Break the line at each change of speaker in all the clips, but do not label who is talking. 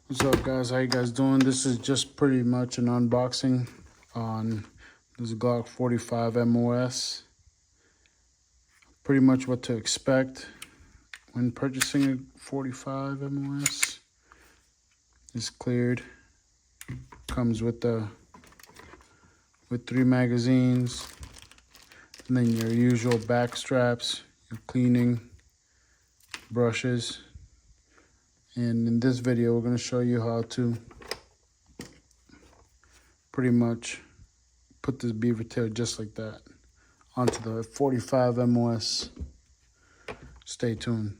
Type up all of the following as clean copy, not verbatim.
What's up, guys? How you guys doing? This is just pretty much an unboxing on this Glock 45 MOS. Pretty much what to expect when purchasing a 45 MOS. It's cleared. Comes with 3 magazines, and then your usual back straps, your cleaning brushes. And in this video, we're going to show you how to pretty much put this beaver tail just like that onto the 45 MOS. Stay tuned.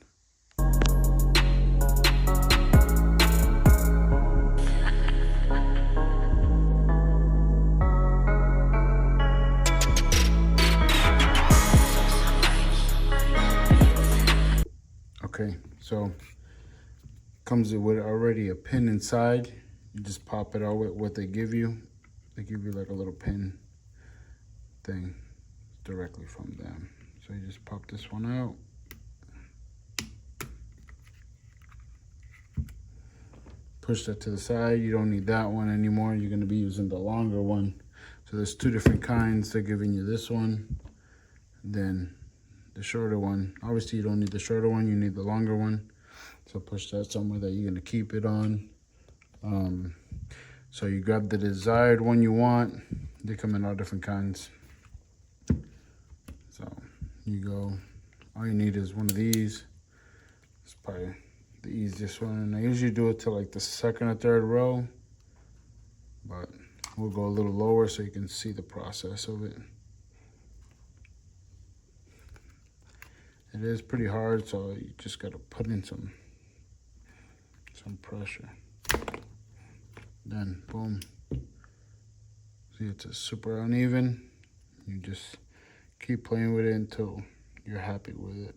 Okay, so comes with already a pin inside. You just pop it out with what they give you. They give you like a little pin thing directly from them. So you just pop this one out. Push that to the side. You don't need that one anymore. You're gonna be using the longer one. So there's 2 different kinds. They're giving you this one, then the shorter one. Obviously you don't need the shorter one, you need the longer one. So push that somewhere that you're gonna keep it on. So you grab the desired one you want. They come in all different kinds. So you go, all you need is one of these. It's probably the easiest one. And I usually do it to like the 2nd or 3rd row, but we'll go a little lower so you can see the process of it. It is pretty hard, so you just gotta put in some pressure. Then boom. See, it's super uneven. You just keep playing with it until you're happy with it.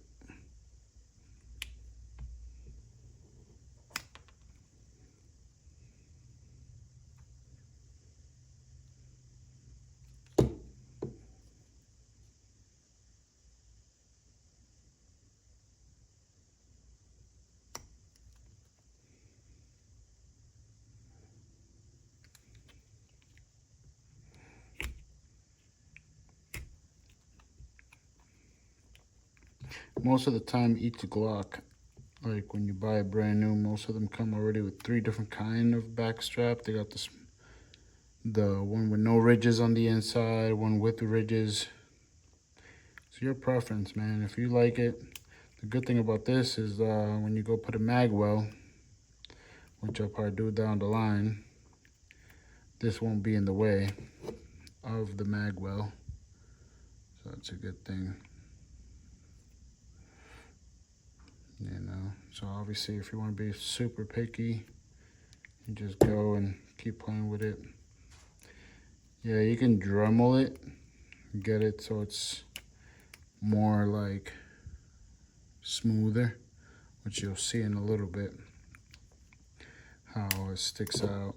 Most of the time, each Glock, like when you buy a brand new, most of them come already with 3 different kind of back strap. They got this, the one with no ridges on the inside, one with ridges. It's your preference, man. If you like it. The good thing about this is when you go put a mag well, which I'll probably do down the line, this won't be in the way of the mag well. So that's a good thing. You know, so obviously if you want to be super picky, you just go and keep playing with it. Yeah, you can Dremel it, get it so it's more like smoother, which you'll see in a little bit how it sticks out.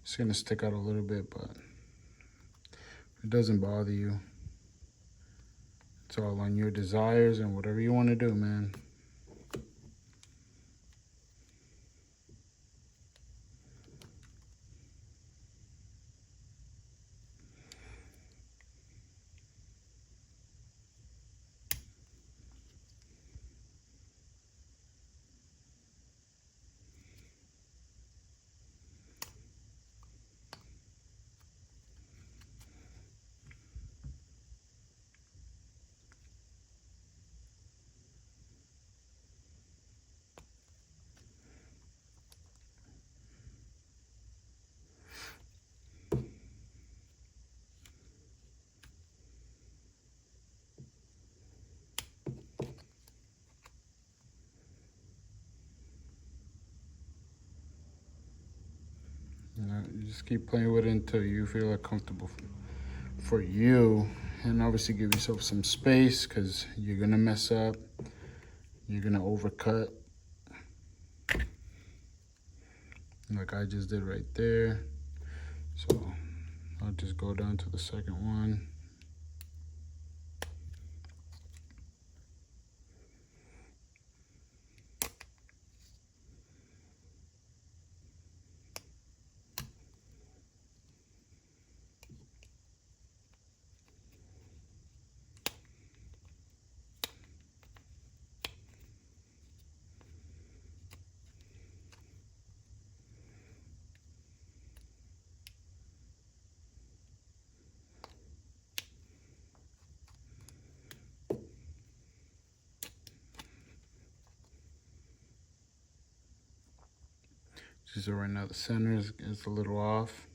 It's gonna stick out a little bit, but it doesn't bother you. It's all on your desires and whatever you want to do, man. You just keep playing with it until you feel like comfortable for you, and obviously give yourself some space because you're gonna mess up, you're gonna overcut like I just did right there. So I'll just go down to the 2nd one. So right now the center is a little off.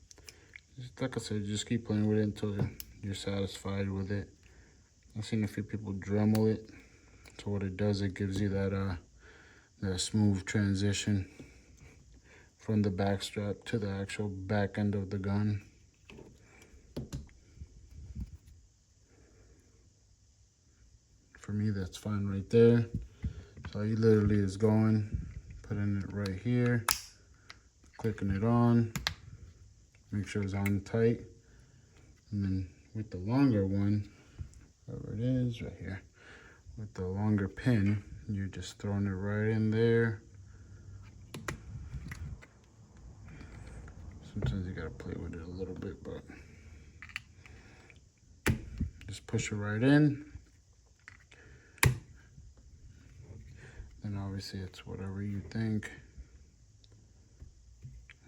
Just, like I said, just keep playing with it until you're satisfied with it. I've seen a few people Dremel it. So what it does, it gives you that smooth transition from the back strap to the actual back end of the gun. For me, that's fine right there. So he literally is going, putting it right here, clicking it on, make sure it's on tight. And then with the longer one, wherever it is, right here, with the longer pin, you're just throwing it right in there. Sometimes you gotta play with it a little bit, but just push it right in. Then obviously it's whatever you think.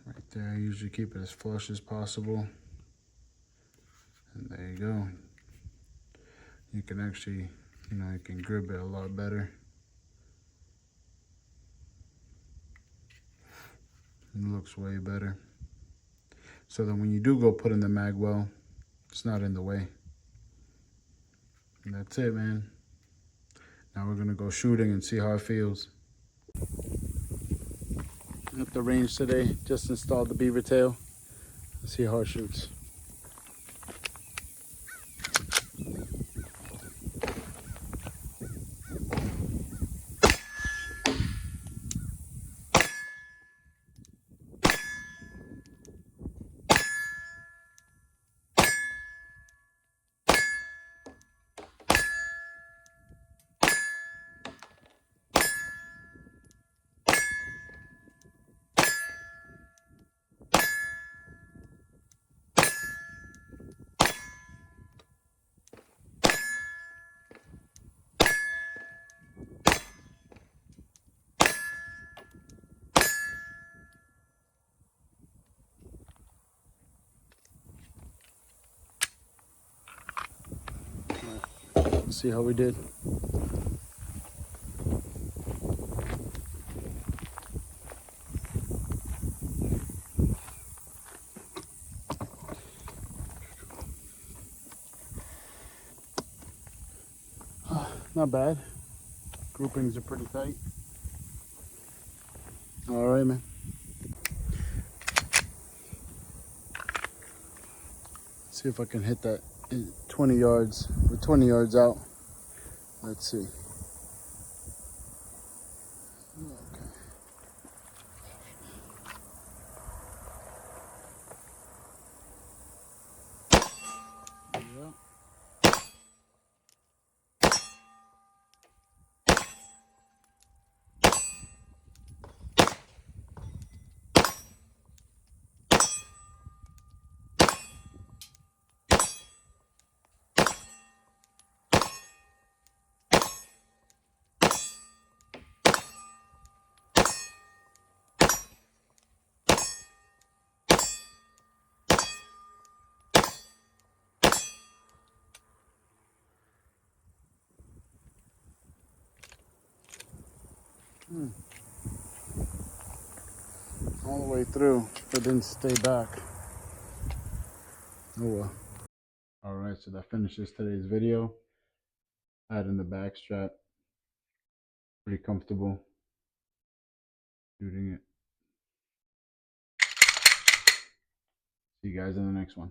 Right there, I usually keep it as flush as possible. And there you go. You can actually, you can grip it a lot better. It looks way better. So then when you do go put in the mag well, it's not in the way. And that's it, man. Now we're gonna go shooting and see how it feels. At the range today, just installed the beaver tail. Let's see how it shoots. Let's see how we did. Not bad. Groupings are pretty tight. All right, man. See if I can hit that 20 yards. We're 20 yards out. Let's see. Okay. Yeah. All the way through, but didn't stay back. Oh well. All right, so that finishes today's video. Adding the back strap. Pretty comfortable shooting it. See you guys in the next one.